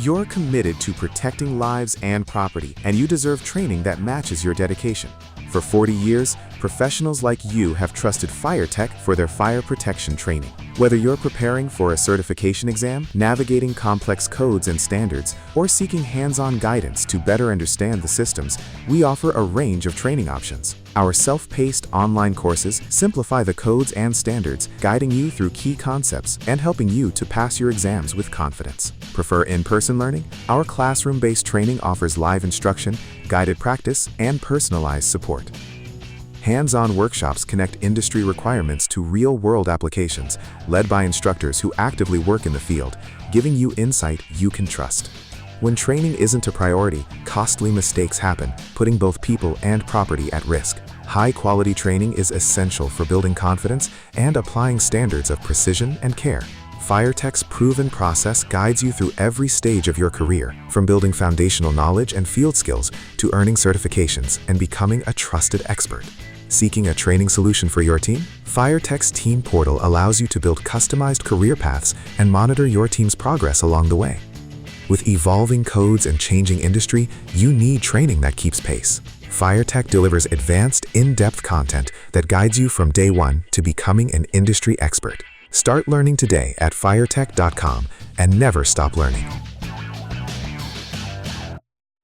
You're committed to protecting lives and property, and you deserve training that matches your dedication. For 40 years, professionals like you have trusted FireTech for their fire protection training. Whether you're preparing for a certification exam, navigating complex codes and standards, or seeking hands-on guidance to better understand the systems, we offer a range of training options. Our self-paced online courses simplify the codes and standards, guiding you through key concepts and helping you to pass your exams with confidence. Prefer in-person learning? Our classroom-based training offers live instruction, guided practice, and personalized support. Hands-on workshops connect industry requirements to real-world applications, led by instructors who actively work in the field, giving you insight you can trust. When training isn't a priority, costly mistakes happen, putting both people and property at risk. High-quality training is essential for building confidence and applying standards of precision and care. FireTech's proven process guides you through every stage of your career, from building foundational knowledge and field skills to earning certifications and becoming a trusted expert. Seeking a training solution for your team? FireTech's Team Portal allows you to build customized career paths and monitor your team's progress along the way. With evolving codes and changing industry, you need training that keeps pace. FireTech delivers advanced, in-depth content that guides you from day one to becoming an industry expert. Start learning today at firetech.com and never stop learning.